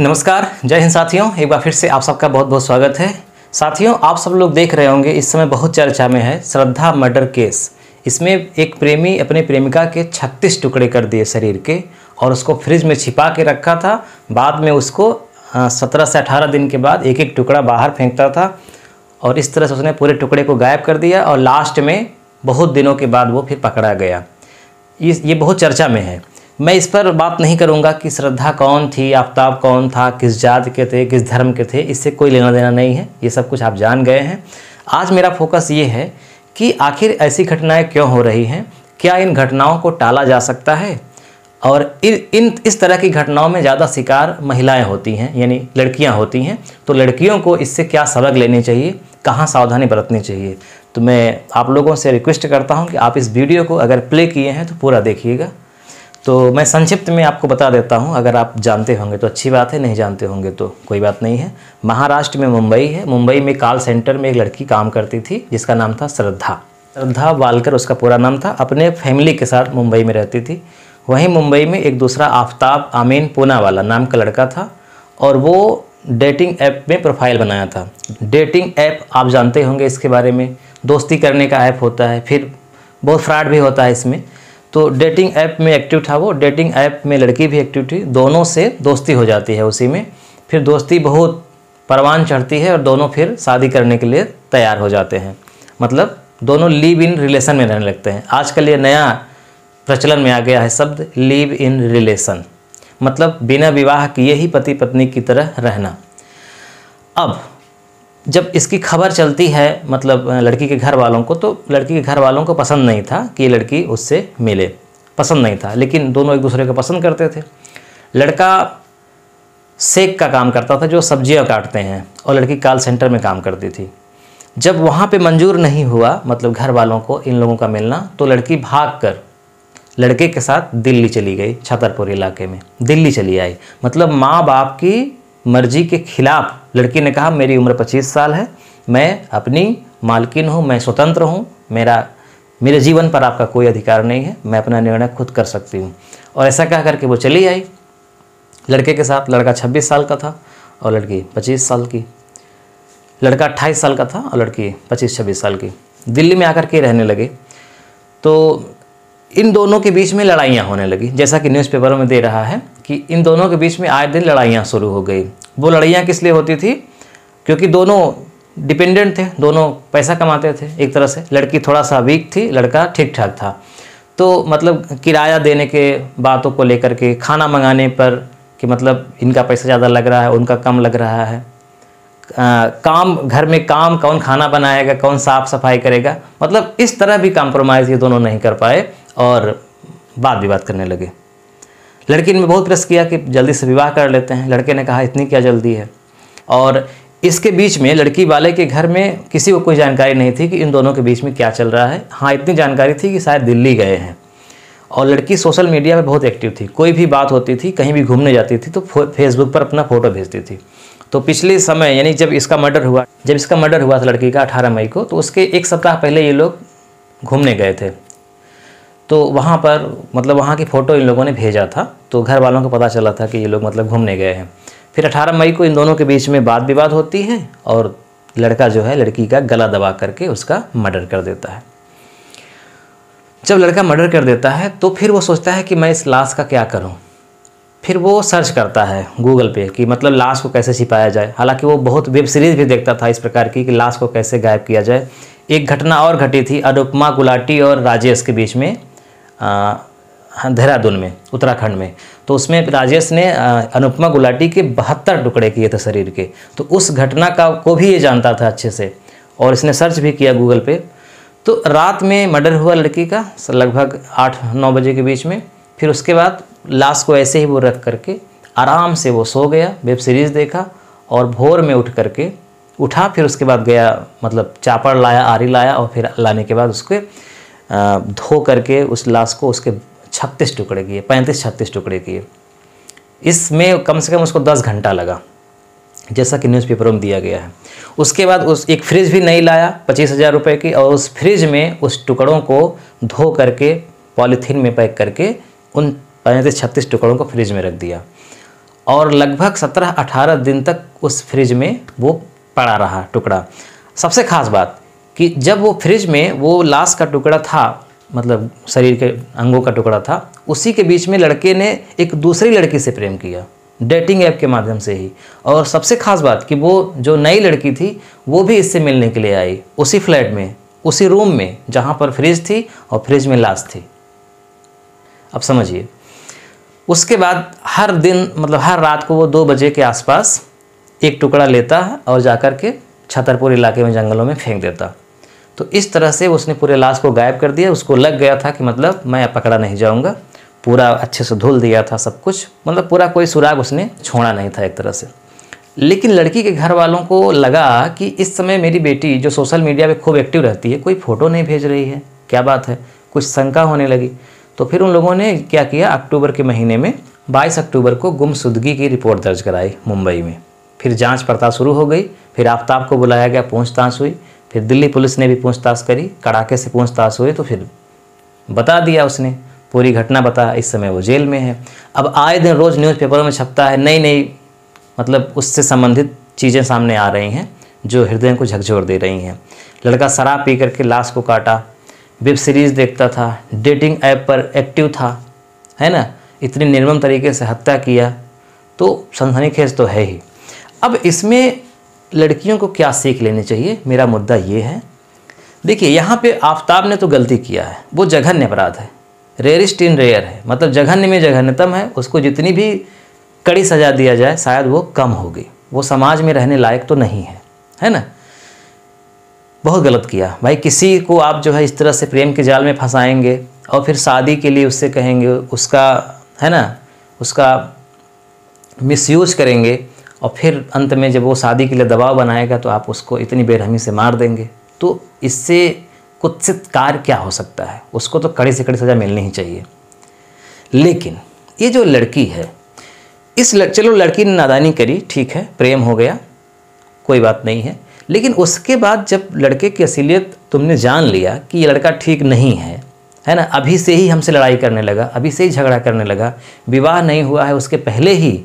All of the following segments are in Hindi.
नमस्कार, जय हिंद साथियों। एक बार फिर से आप सबका बहुत बहुत स्वागत है। साथियों, आप सब लोग देख रहे होंगे इस समय बहुत चर्चा में है श्रद्धा मर्डर केस। इसमें एक प्रेमी अपने प्रेमिका के 36 टुकड़े कर दिए शरीर के और उसको फ्रिज में छिपा के रखा था। बाद में उसको 17 से 18 दिन के बाद एक एक टुकड़ा बाहर फेंकता था और इस तरह से उसने पूरे टुकड़े को गायब कर दिया और लास्ट में बहुत दिनों के बाद वो फिर पकड़ा गया। ये बहुत चर्चा में है। मैं इस पर बात नहीं करूंगा कि श्रद्धा कौन थी, आफ्ताब कौन था, किस जाति के थे, किस धर्म के थे, इससे कोई लेना देना नहीं है। ये सब कुछ आप जान गए हैं। आज मेरा फोकस ये है कि आखिर ऐसी घटनाएं क्यों हो रही हैं, क्या इन घटनाओं को टाला जा सकता है। और इस तरह की घटनाओं में ज़्यादा शिकार महिलाएं होती हैं, यानी लड़कियां होती हैं। तो लड़कियों को इससे क्या सबक लेनी चाहिए, कहाँ सावधानी बरतनी चाहिए। तो मैं आप लोगों से रिक्वेस्ट करता हूँ कि आप इस वीडियो को अगर प्ले किए हैं तो पूरा देखिएगा। तो मैं संक्षिप्त में आपको बता देता हूं, अगर आप जानते होंगे तो अच्छी बात है, नहीं जानते होंगे तो कोई बात नहीं है। महाराष्ट्र में मुंबई है। मुंबई में कॉल सेंटर में एक लड़की काम करती थी जिसका नाम था श्रद्धा वालकर, उसका पूरा नाम था। अपने फैमिली के साथ मुंबई में रहती थी। वहीं मुंबई में एक दूसरा आफ्ताब आमीन पूनावाला नाम का लड़का था और वो डेटिंग ऐप में प्रोफाइल बनाया था। डेटिंग ऐप आप जानते होंगे इसके बारे में, दोस्ती करने का ऐप होता है, फिर बहुत फ्रॉड भी होता है इसमें। तो डेटिंग ऐप में एक्टिव था वो। डेटिंग ऐप में लड़की भी एक्टिव थी। दोनों से दोस्ती हो जाती है उसी में। फिर दोस्ती बहुत परवान चढ़ती है और दोनों फिर शादी करने के लिए तैयार हो जाते हैं। मतलब दोनों लिव इन रिलेशन में रहने लगते हैं। आजकल ये नया प्रचलन में आ गया है शब्द लिव इन रिलेशन, मतलब बिना विवाह किए ही पति पत्नी की तरह रहना। अब जब इसकी खबर चलती है मतलब लड़की के घर वालों को, तो लड़की के घर वालों को पसंद नहीं था कि ये लड़की उससे मिले, पसंद नहीं था। लेकिन दोनों एक दूसरे को पसंद करते थे। लड़का सेक का काम करता था, जो सब्जियां काटते हैं, और लड़की कॉल सेंटर में काम करती थी। जब वहाँ पे मंजूर नहीं हुआ मतलब घर वालों को इन लोगों का मिलना, तो लड़की भागकर लड़के के साथ दिल्ली चली गई। छतरपुर इलाके में दिल्ली चली आई। मतलब माँ बाप की मर्जी के खिलाफ लड़की ने कहा मेरी उम्र 25 साल है, मैं अपनी मालकिन हूँ, मैं स्वतंत्र हूँ, मेरे जीवन पर आपका कोई अधिकार नहीं है, मैं अपना निर्णय खुद कर सकती हूँ। और ऐसा कह करके वो चली आई लड़के के साथ। लड़का 26 साल का था और लड़की 25 साल की। लड़का 28 साल का था और लड़की 25-26 साल की। दिल्ली में आकर के रहने लगे। तो इन दोनों के बीच में लड़ाइयाँ होने लगी, जैसा कि न्यूज़पेपरों में दे रहा है कि इन दोनों के बीच में आए दिन लड़ाइयाँ शुरू हो गई। वो लड़ाइयाँ किस लिए होती थी? क्योंकि दोनों डिपेंडेंट थे, दोनों पैसा कमाते थे एक तरह से। लड़की थोड़ा सा वीक थी, लड़का ठीक ठाक था। तो मतलब किराया देने के बातों को लेकर के, खाना मंगाने पर कि मतलब इनका पैसा ज़्यादा लग रहा है, उनका कम लग रहा है, काम घर में काम कौन खाना बनाएगा, कौन साफ़ सफाई करेगा, मतलब इस तरह भी कॉम्प्रोमाइज़ ये दोनों नहीं कर पाए और बात विवाद करने लगे। लड़की ने बहुत प्रेस किया कि जल्दी से विवाह कर लेते हैं। लड़के ने कहा इतनी क्या जल्दी है। और इसके बीच में लड़की वाले के घर में किसी को कोई जानकारी नहीं थी कि इन दोनों के बीच में क्या चल रहा है। हाँ, इतनी जानकारी थी कि शायद दिल्ली गए हैं। और लड़की सोशल मीडिया में बहुत एक्टिव थी। कोई भी बात होती थी, कहीं भी घूमने जाती थी तो फेसबुक पर अपना फ़ोटो भेजती थी। तो पिछले समय यानी जब इसका मर्डर हुआ था लड़की का 18 मई को, तो उसके एक सप्ताह पहले ये लोग घूमने गए थे। तो वहाँ पर मतलब वहाँ की फ़ोटो इन लोगों ने भेजा था, तो घर वालों को पता चला था कि ये लोग मतलब घूमने गए हैं। फिर 18 मई को इन दोनों के बीच में वाद विवाद होती है और लड़का जो है लड़की का गला दबा करके उसका मर्डर कर देता है। जब लड़का मर्डर कर देता है तो फिर वो सोचता है कि मैं इस लाश का क्या करूँ। फिर वो सर्च करता है गूगल पे कि मतलब लाश को कैसे छिपाया जाए। हालांकि वो बहुत वेब सीरीज़ भी देखता था इस प्रकार की कि लाश को कैसे गायब किया जाए। एक घटना और घटी थी अनुपमा गुलाटी और राजेश के बीच में, देहरादून में, उत्तराखंड में। तो उसमें राजेश ने अनुपमा गुलाटी के 72 टुकड़े किए थे शरीर के। तो उस घटना को भी ये जानता था अच्छे से और इसने सर्च भी किया गूगल पे। तो रात में मर्डर हुआ लड़की का लगभग 8-9 बजे के बीच में। फिर उसके बाद लाश को ऐसे ही वो रख करके आराम से वो सो गया, वेब सीरीज़ देखा और भोर में उठा। फिर उसके बाद गया मतलब चापड़ लाया, आरी लाया और फिर लाने के बाद उसके धो करके उस लाश को उसके 36 टुकड़े किए, 35-36 टुकड़े किए। इसमें कम से कम उसको 10 घंटा लगा, जैसा कि न्यूज़पेपरों में दिया गया है। उसके बाद उस एक फ्रिज भी नहीं लाया 25,000 रुपये की, और उस फ्रिज में उस टुकड़ों को धो करके पॉलीथीन में पैक करके उन 35-36 टुकड़ों को फ्रिज में रख दिया। और लगभग 17-18 दिन तक उस फ्रिज में वो पड़ा रहा टुकड़ा। सबसे ख़ास बात कि जब वो फ्रिज में वो लाश का टुकड़ा था, मतलब शरीर के अंगों का टुकड़ा था, उसी के बीच में लड़के ने एक दूसरी लड़की से प्रेम किया, डेटिंग ऐप के माध्यम से ही। और सबसे ख़ास बात कि वो जो नई लड़की थी वो भी इससे मिलने के लिए आई, उसी फ्लैट में, उसी रूम में जहाँ पर फ्रिज थी और फ्रिज में लाश थी। अब समझिए, उसके बाद हर दिन, मतलब हर रात को वो 2 बजे के आसपास एक टुकड़ा लेता और जाकर के छतरपुर इलाके में जंगलों में फेंक देता। तो इस तरह से उसने पूरे लाश को गायब कर दिया। उसको लग गया था कि मतलब मैं पकड़ा नहीं जाऊंगा, पूरा अच्छे से धुल दिया था सब कुछ, मतलब पूरा कोई सुराग उसने छोड़ा नहीं था एक तरह से। लेकिन लड़की के घर वालों को लगा कि इस समय मेरी बेटी जो सोशल मीडिया पे खूब एक्टिव रहती है, कोई फ़ोटो नहीं भेज रही है, क्या बात है, कुछ शंका होने लगी। तो फिर उन लोगों ने क्या किया, अक्टूबर के महीने में 22 अक्टूबर को गुमशुदगी की रिपोर्ट दर्ज कराई मुंबई में। फिर जांच पड़ताल शुरू हो गई। फिर आफ्ताब को बुलाया गया, पूछताछ हुई। फिर दिल्ली पुलिस ने भी पूछताछ करी, कड़ाके से पूछताछ हुई। तो फिर बता दिया उसने, पूरी घटना बता। इस समय वो जेल में है। अब आए दिन रोज़ न्यूज़पेपरों में छपता है, नई नई मतलब उससे संबंधित चीज़ें सामने आ रही हैं जो हृदय को झकझोर दे रही हैं। लड़का शराब पी करके लाश को काटा, वेब सीरीज़ देखता था, डेटिंग ऐप पर एक्टिव था, है ना, इतनी निर्मम तरीके से हत्या किया। तो सनसनीखेज तो है ही। अब इसमें लड़कियों को क्या सीख लेनी चाहिए, मेरा मुद्दा ये है। देखिए, यहाँ पे आफ्ताब ने तो गलती किया है, वो जघन्य अपराध है, रेयरिस्ट इन रेयर है, मतलब जघन्य में जघन्यतम है। उसको जितनी भी कड़ी सज़ा दिया जाए शायद वो कम होगी। वो समाज में रहने लायक तो नहीं है ना। बहुत गलत किया भाई। किसी को आप जो है इस तरह से प्रेम के जाल में फंसाएंगे और फिर शादी के लिए उससे कहेंगे, उसका, है ना, उसका मिसयूज करेंगे, और फिर अंत में जब वो शादी के लिए दबाव बनाएगा तो आप उसको इतनी बेरहमी से मार देंगे। तो इससे कुत्सित कार्य क्या हो सकता है। उसको तो कड़ी से कड़ी सज़ा मिलनी ही चाहिए। लेकिन ये जो लड़की है, चलो लड़की ने नादानी करी, ठीक है, प्रेम हो गया, कोई बात नहीं है। लेकिन उसके बाद जब लड़के की असलियत तुमने जान लिया कि ये लड़का ठीक नहीं है ना, अभी से ही हमसे लड़ाई करने लगा, अभी से ही झगड़ा करने लगा, विवाह नहीं हुआ है उसके पहले ही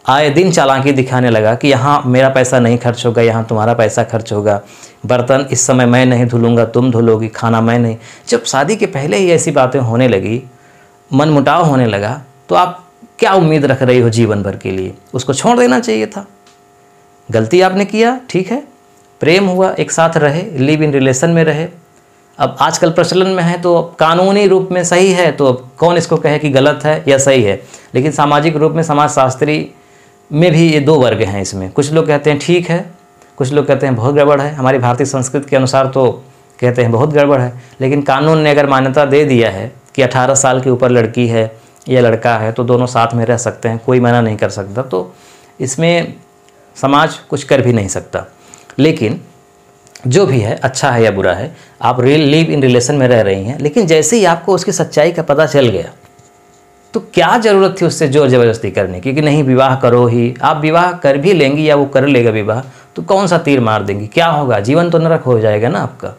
आए दिन चालाकी दिखाने लगा कि यहाँ मेरा पैसा नहीं खर्च होगा, यहाँ तुम्हारा पैसा खर्च होगा, बर्तन इस समय मैं नहीं धुलूंगा, तुम धुलोगी, खाना मैं नहीं। जब शादी के पहले ही ऐसी बातें होने लगी, मनमुटाव होने लगा, तो आप क्या उम्मीद रख रही हो जीवन भर के लिए। उसको छोड़ देना चाहिए था। गलती आपने किया, ठीक है, प्रेम हुआ, एक साथ रहे, लिव इन रिलेशन में रहे। अब आजकल प्रचलन में है तो कानूनी रूप में सही है, तो कौन इसको कहे कि गलत है या सही है। लेकिन सामाजिक रूप में, समाजशास्त्री में भी ये 2 वर्ग हैं इसमें। कुछ लोग कहते हैं ठीक है, कुछ लोग कहते हैं बहुत गड़बड़ है। हमारी भारतीय संस्कृति के अनुसार तो कहते हैं बहुत गड़बड़ है। लेकिन कानून ने अगर मान्यता दे दिया है कि 18 साल के ऊपर लड़की है या लड़का है तो दोनों साथ में रह सकते हैं, कोई मना नहीं कर सकता। तो इसमें समाज कुछ कर भी नहीं सकता। लेकिन जो भी है, अच्छा है या बुरा है, आप लिव इन रिलेशन में रह रही हैं। लेकिन जैसे ही आपको उसकी सच्चाई का पता चल गया तो क्या ज़रूरत थी उससे जोर ज़बरदस्ती करने की कि नहीं विवाह करो ही। आप विवाह कर भी लेंगी या वो कर लेगा विवाह, तो कौन सा तीर मार देंगी, क्या होगा, जीवन तो नरक हो जाएगा ना आपका।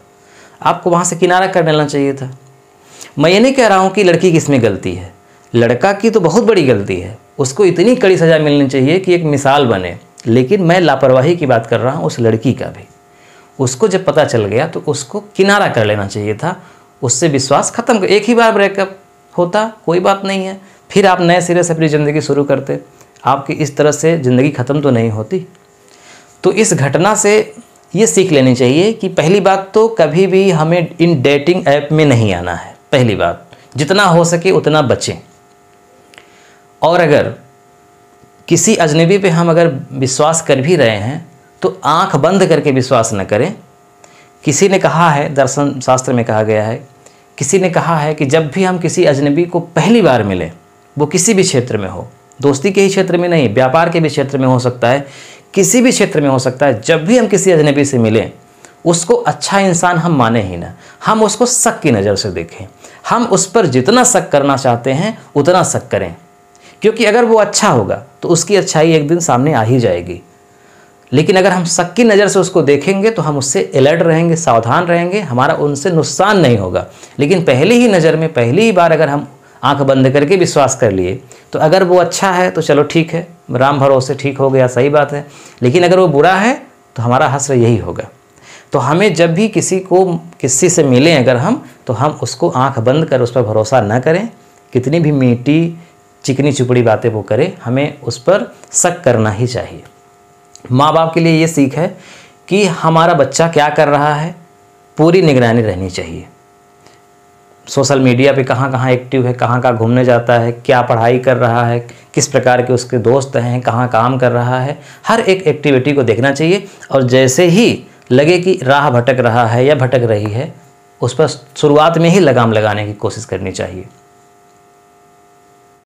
आपको वहाँ से किनारा कर लेना चाहिए था। मैं ये नहीं कह रहा हूँ कि लड़की की इसमें गलती है, लड़का की तो बहुत बड़ी गलती है, उसको इतनी कड़ी सज़ा मिलनी चाहिए कि एक मिसाल बने। लेकिन मैं लापरवाही की बात कर रहा हूँ उस लड़की का भी। उसको जब पता चल गया तो उसको किनारा कर लेना चाहिए था, उससे विश्वास ख़त्म कर। एक ही बार ब्रेकअप होता, कोई बात नहीं है, फिर आप नए सिरे से अपनी ज़िंदगी शुरू करते। आपकी इस तरह से ज़िंदगी ख़त्म तो नहीं होती। तो इस घटना से ये सीख लेनी चाहिए कि पहली बात तो कभी भी हमें इन डेटिंग ऐप में नहीं आना है। पहली बात, जितना हो सके उतना बचें। और अगर किसी अजनबी पे हम अगर विश्वास कर भी रहे हैं तो आंख बंद करके विश्वास न करें। किसी ने कहा है, दर्शन शास्त्र में कहा गया है, किसी ने कहा है कि जब भी हम किसी अजनबी को पहली बार मिलें, वो किसी भी क्षेत्र में हो, दोस्ती के ही क्षेत्र में नहीं, व्यापार के भी क्षेत्र में हो सकता है, किसी भी क्षेत्र में हो सकता है, जब भी हम किसी अजनबी से मिलें उसको अच्छा इंसान हम माने ही ना, हम उसको शक की नज़र से देखें। हम उस पर जितना शक करना चाहते हैं उतना शक करें, क्योंकि अगर वो अच्छा होगा तो उसकी अच्छाई एक दिन सामने आ ही जाएगी। लेकिन अगर हम शक की नज़र से उसको देखेंगे तो हम उससे अलर्ट रहेंगे, सावधान रहेंगे, हमारा उनसे नुकसान नहीं होगा। लेकिन पहली ही नज़र में, पहली ही बार अगर हम आंख बंद करके विश्वास कर लिए तो अगर वो अच्छा है तो चलो ठीक है, राम भरोसे ठीक हो गया, सही बात है, लेकिन अगर वो बुरा है तो हमारा हश्र यही होगा। तो हमें जब भी किसी से मिलें अगर तो हम उसको आंख बंद कर उस पर भरोसा न करें। कितनी भी मीठी चिकनी चुपड़ी बातें वो करे, हमें उस पर शक करना ही चाहिए। माँ बाप के लिए ये सीख है कि हमारा बच्चा क्या कर रहा है, पूरी निगरानी रहनी चाहिए। सोशल मीडिया पे कहाँ कहाँ एक्टिव है, कहाँ कहाँ घूमने जाता है, क्या पढ़ाई कर रहा है, किस प्रकार के उसके दोस्त हैं, कहाँ काम कर रहा है, हर एक एक्टिविटी को देखना चाहिए। और जैसे ही लगे कि राह भटक रहा है या भटक रही है, उस पर शुरुआत में ही लगाम लगाने की कोशिश करनी चाहिए।